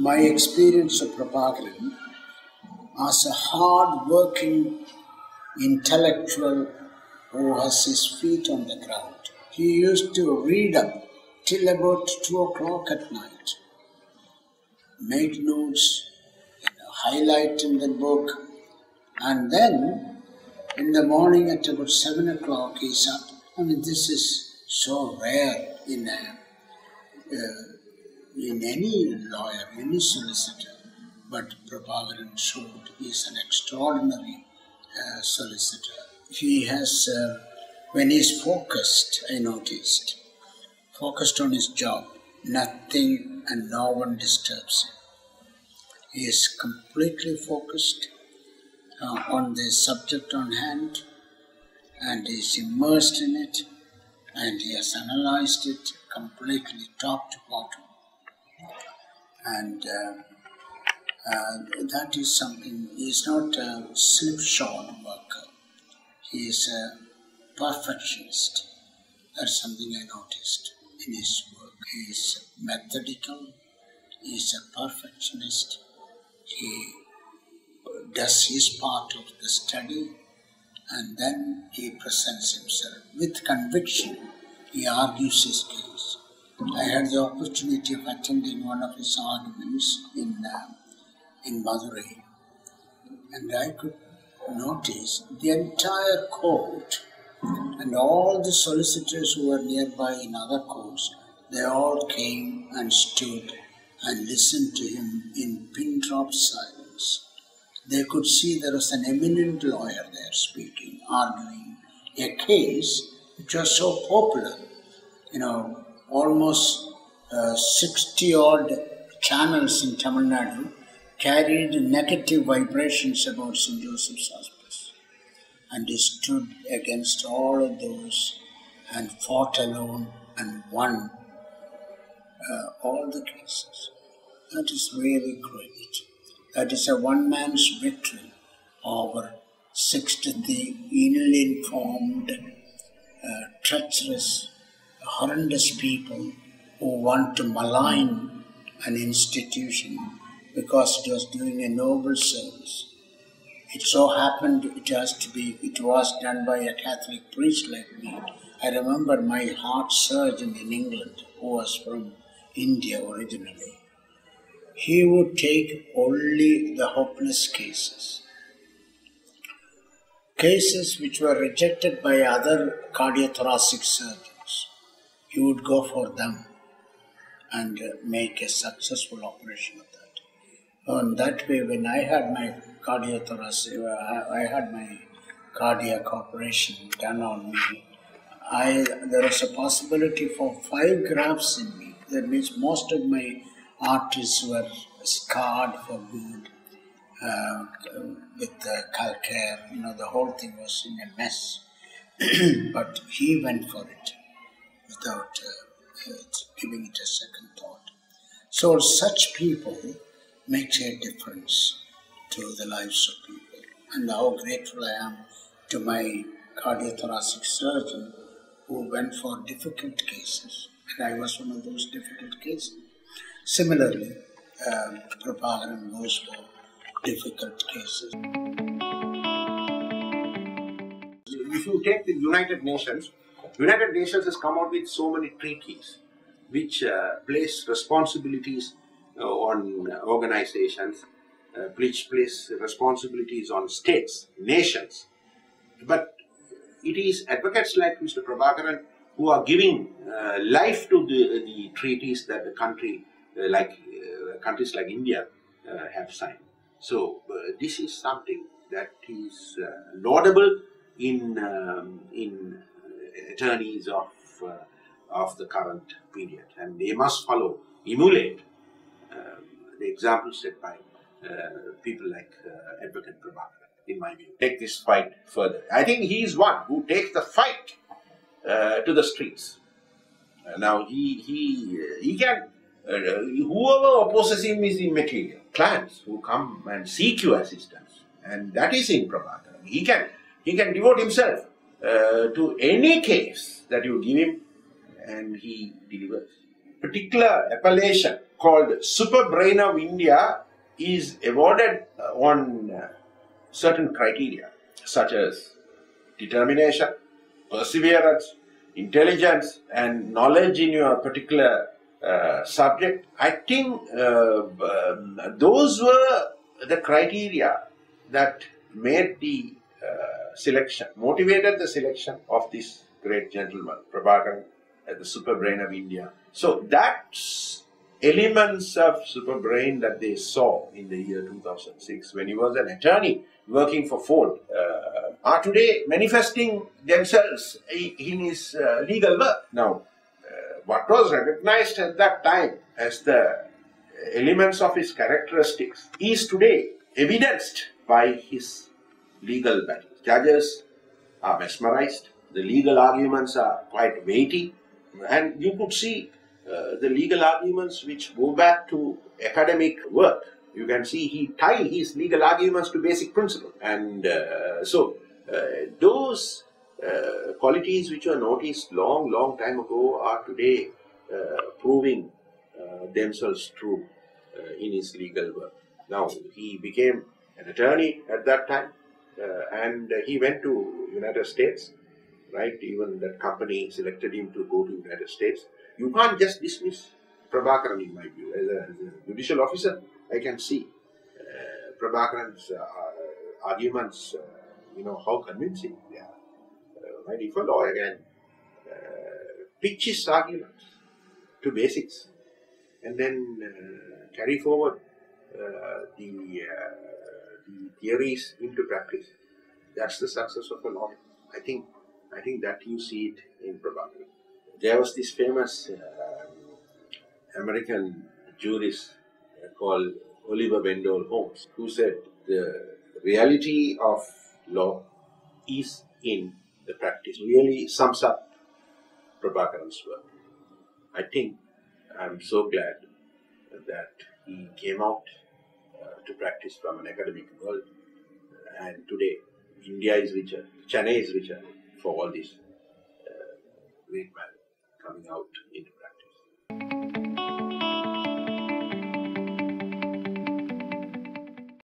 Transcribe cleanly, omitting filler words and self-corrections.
my experience of Prabhakaran as a hard-working intellectual who has his feet on the ground. He used to read up till about 2 o'clock at night, make notes, highlight in the book, and then in the morning at about 7 o'clock he's up. I mean, this is so rare in any lawyer, any solicitor, but Prabhakaran showed he is an extraordinary solicitor. He has, when he's focused, I noticed, focused on his job, nothing and no one disturbs him. He is completely focused on the subject on hand, and he is immersed in it, and he has analyzed it completely top to bottom. And that is something. He is not a slipshod worker. He is a perfectionist. That's something I noticed in his work. He is methodical. He is a perfectionist. He does his part of the study, and then he presents himself with conviction. He argues his case. I had the opportunity of attending one of his arguments in Madurai, and I could notice the entire court and all the solicitors who were nearby in other courts, they all came and stood and listened to him in pin-drop silence. They could see there was an eminent lawyer there speaking, arguing a case which was so popular. Almost 60-odd channels in Tamil Nadu carried negative vibrations about St. Joseph's Hospice. And he stood against all of those and fought alone and won all the cases. That is really great. That is a one-man's victory over 60 ill-informed, treacherous, horrendous people who want to malign an institution because it was doing a noble service. It so happened it was done by a Catholic priest like me. I remember my heart surgeon in England, who was from India originally. He would take only the hopeless cases. Cases which were rejected by other cardiothoracic surgeons. He would go for them and make a successful operation of that. And that way, when I had my cardiac operation done on me, there was a possibility for 5 grafts in me. That means most of my arteries were scarred for good with the calcare. The whole thing was in a mess. But he went for it without giving it a second thought. So such people make a difference to the lives of people. And how grateful I am to my cardiothoracic surgeon who went for difficult cases. And I was one of those difficult cases. Similarly, Prabhakaran goes for difficult cases. If you take the United Nations has come out with so many treaties which place responsibilities on organizations, which place responsibilities on states, nations. But it is advocates like Mr. Prabhakaran who are giving life to the treaties that the countries like India have signed. So this is something that is laudable in attorneys of the current period, and they must emulate the example set by people like Advocate Prabhakaran, in my view. Take this fight further. I think he is one who takes the fight to the streets. Now he can. Whoever opposes him is immaterial. Clans who come and seek your assistance, and that is in Prabhakaran. He can devote himself to any case that you give him, and he delivers. particular appellation called Super Brain of India is awarded on certain criteria such as determination, perseverance, intelligence, and knowledge in your particular subject. I think those were the criteria that made the selection, motivated the selection of this great gentleman, Prabhakaran, as the super brain of India. So that's elements of super brain that they saw in the year 2006 when he was an attorney working for Ford are today manifesting themselves in his legal work. Now, what was recognized at that time as the elements of his characteristics is today evidenced by his legal battle. Judges are mesmerized, the legal arguments are quite weighty, and you could see the legal arguments which go back to academic work. You can see he tied his legal arguments to basic principles. And those qualities which were noticed long time ago are today proving themselves true in his legal work. Now, he became an attorney at that time and he went to United States, right? Even that company selected him to go to United States. You can't just dismiss Prabhakaran, in my view. As a judicial officer, I can see Prabhakaran's arguments, how convincing they are. Right? If a lawyer can pitch his arguments to basics and then carry forward the theories into practice, that's the success of a lawyer. I think that you see it in Prabhakaran. There was this famous American jurist called Oliver Wendell Holmes, who said the reality of law is in the practice. Really sums up Prabhakaran's work. I think I'm so glad that he came out to practice from an academic world, and today India is richer, Chennai is richer for all this great man coming out in